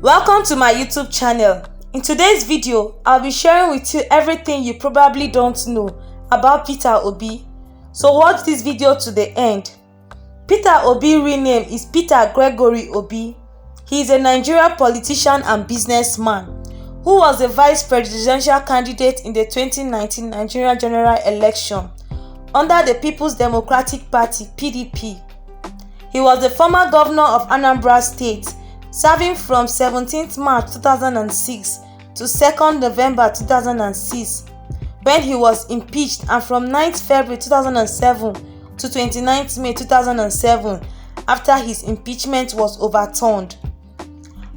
Welcome to my YouTube channel. In today's video, I'll be sharing with you everything you probably don't know about Peter Obi. So watch this video to the end. Peter Obi's real name is Peter Gregory Obi. He is a Nigerian politician and businessman who was the vice presidential candidate in the 2019 Nigerian general election under the People's Democratic Party (PDP). He was the former governor of Anambra State, serving from 17th March 2006 to 2nd November 2006 when he was impeached, and from 9th February 2007 to 29th May 2007 after his impeachment was overturned.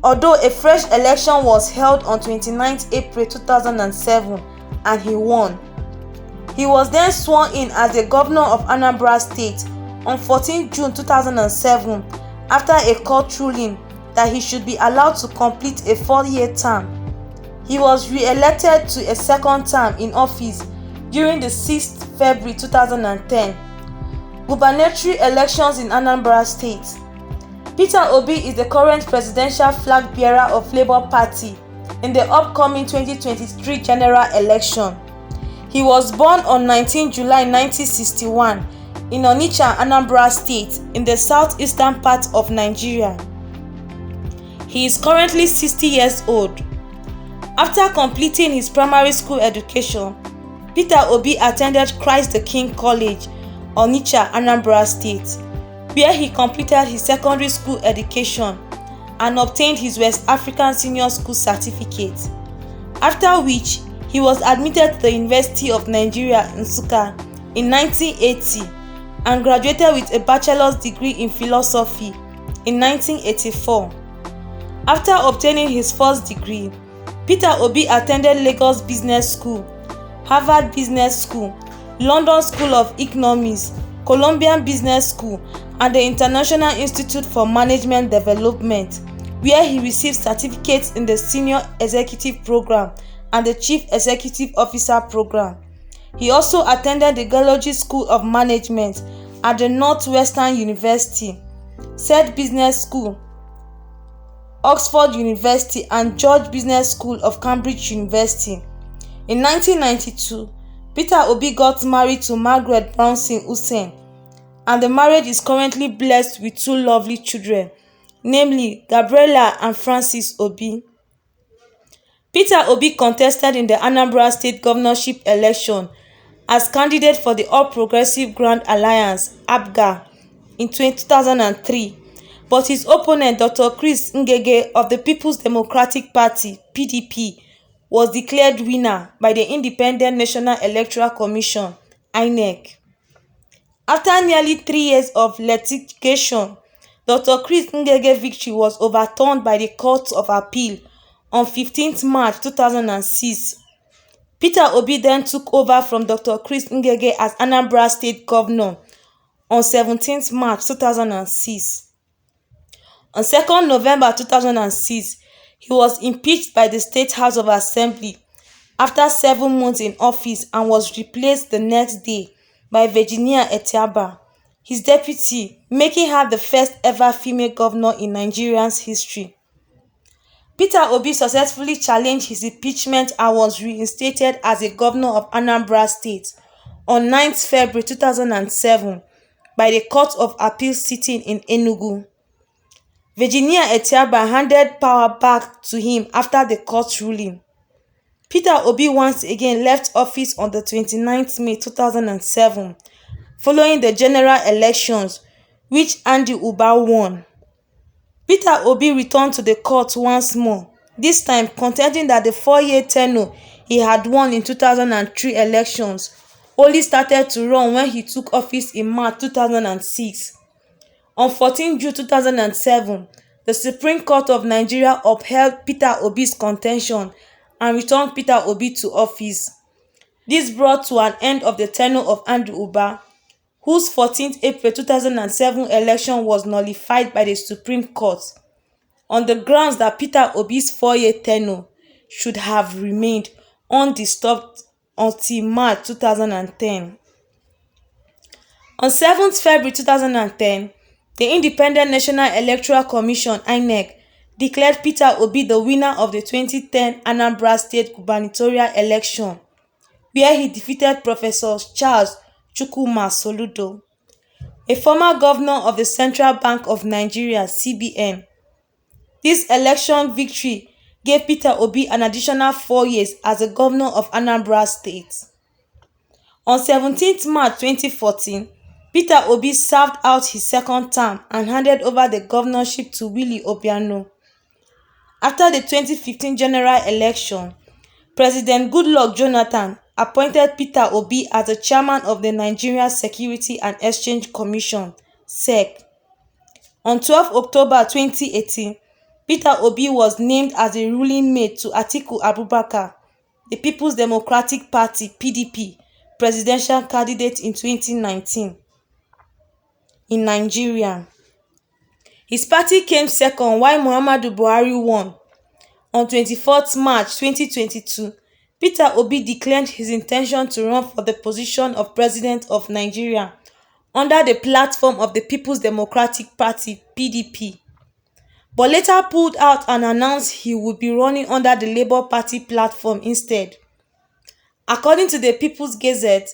Although a fresh election was held on 29th April 2007 and he won. He was then sworn in as the governor of Anambra State on 14th June 2007 after a court ruling that he should be allowed to complete a 4-year term. He was re-elected to a second term in office during the 6th February 2010 gubernatorial elections in Anambra State. Peter Obi is the current presidential flag bearer of Labour Party in the upcoming 2023 general election. He was born on 19 July 1961 in Onitsha, Anambra State, in the southeastern part of Nigeria. He is currently 60 years old. After completing his primary school education, Peter Obi attended Christ the King College, Onitsha, Anambra State, where he completed his secondary school education and obtained his West African Senior School certificate, after which he was admitted to the University of Nigeria, Nsukka, in 1980 and graduated with a bachelor's degree in philosophy in 1984. After obtaining his first degree, Peter Obi attended Lagos Business School, Harvard Business School, London School of Economics, Columbian Business School, and the International Institute for Management Development, where he received certificates in the Senior Executive Program and the Chief Executive Officer Program. He also attended the Geology School of Management at the Northwestern University, Said Business School, Oxford University, and George Business School of Cambridge University. In 1992, Peter Obi got married to Margaret Brownson Hussein, and the marriage is currently blessed with 2 lovely children, namely Gabriela and Francis Obi. Peter Obi contested in the Anambra State governorship election as candidate for the All Progressive Grand Alliance (APGA) in 2003, but his opponent, Dr. Chris Ngige of the People's Democratic Party (PDP), was declared winner by the Independent National Electoral Commission (INEC). After nearly 3 years of litigation, Dr. Chris Ngege's victory was overturned by the Court of Appeal on 15th March 2006. Peter Obi then took over from Dr. Chris Ngige as Anambra State Governor on 17th March 2006. On 2nd November 2006, he was impeached by the State House of Assembly after 7 months in office and was replaced the next day by Virginia Etiaba, his deputy, making her the first ever female governor in Nigeria's history. Peter Obi successfully challenged his impeachment and was reinstated as a governor of Anambra State on 9th February 2007 by the Court of Appeal sitting in Enugu. Virginia Etiaba handed power back to him after the court ruling. Peter Obi once again left office on the 29th May 2007 following the general elections, which Andy Uba won. Peter Obi returned to the court once more, this time contending that the 4-year tenure he had won in 2003 elections only started to run when he took office in March 2006. On 14 June 2007, the Supreme Court of Nigeria upheld Peter Obi's contention and returned Peter Obi to office. This brought to an end of the tenure of Andy Uba, whose 14th April 2007 election was nullified by the Supreme Court on the grounds that Peter Obi's 4-year tenure should have remained undisturbed until March 2010. On 7th February 2010, the Independent National Electoral Commission (INEC) declared Peter Obi the winner of the 2010 Anambra State gubernatorial election, where he defeated Professor Charles Chukwuma Soludo, a former governor of the Central Bank of Nigeria (CBN). This election victory gave Peter Obi an additional 4 years as the governor of Anambra State. On 17 March 2014, Peter Obi served out his second term and handed over the governorship to Willie Obiano. After the 2015 general election, President Goodluck Jonathan appointed Peter Obi as the chairman of the Nigeria Security and Exchange Commission (SEC). On 12 October 2018, Peter Obi was named as the ruling mate to Atiku Abubakar, the People's Democratic Party (PDP) presidential candidate in 2019. In Nigeria, his party came second while Muhammadu Buhari won. On 24 March 2022, Peter Obi declared his intention to run for the position of President of Nigeria under the platform of the People's Democratic Party (PDP), but later pulled out and announced he would be running under the Labour Party platform instead. According to the People's Gazette,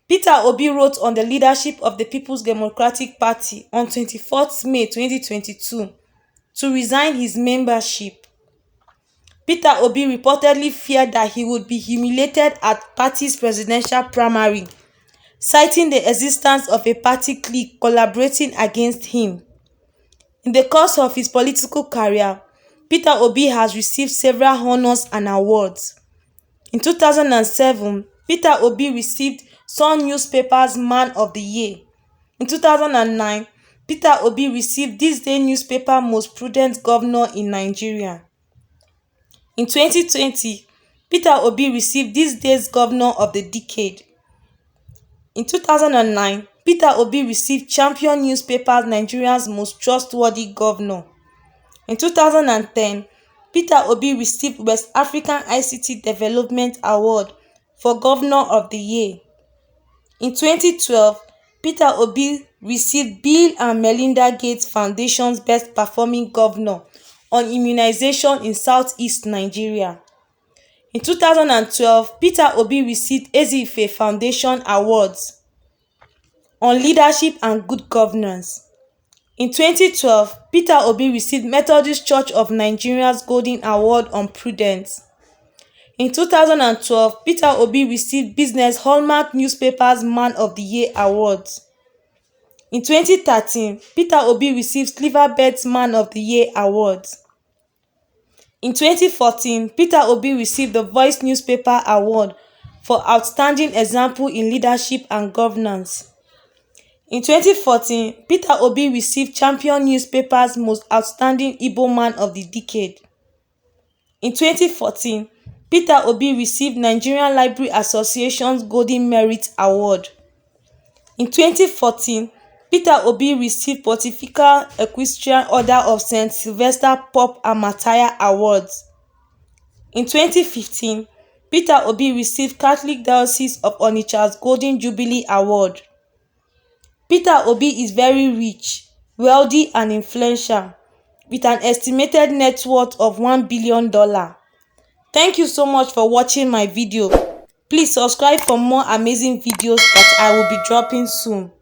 Peter Obi wrote on the leadership of the People's Democratic Party on 24 May 2022 to resign his membership. Peter Obi reportedly feared that he would be humiliated at party's presidential primary, citing the existence of a party clique collaborating against him. In the course of his political career, Peter Obi has received several honors and awards. In 2007, Peter Obi received Sun Newspaper's Man of the Year. In 2009, Peter Obi received This Day newspaper Most Prudent Governor in Nigeria. In 2020, Peter Obi received This Day's Governor of the Decade. In 2009, Peter Obi received Champion Newspaper's Nigeria's Most Trustworthy Governor. In 2010, Peter Obi received West African ICT Development Award for Governor of the Year. In 2012, Peter Obi received Bill and Melinda Gates Foundation's Best Performing Governor on Immunization in Southeast Nigeria. In 2012, Peter Obi received Ezife Foundation Awards on Leadership and Good Governance. In 2012, Peter Obi received Methodist Church of Nigeria's Golden Award on Prudence. In 2012, Peter Obi received Business Hallmark Newspaper's Man of the Year Awards. In 2013, Peter Obi received Sliverbirds Man of the Year Awards. In 2014, Peter Obi received the Voice Newspaper Award for Outstanding Example in Leadership and Governance. In 2014, Peter Obi received Champion Newspaper's Most Outstanding Igbo Man of the Decade. In 2014, Peter Obi received Nigerian Library Association's Golden Merit Award. In 2014, Peter Obi received Pontifical Equestrian Order of St. Sylvester Pope and Martyr Awards. In 2015, Peter Obi received Catholic Diocese of Onitsha's Golden Jubilee Award. Peter Obi is very rich, wealthy and influential, with an estimated net worth of $1 billion. Thank you so much for watching my video. Please subscribe for more amazing videos that I will be dropping soon.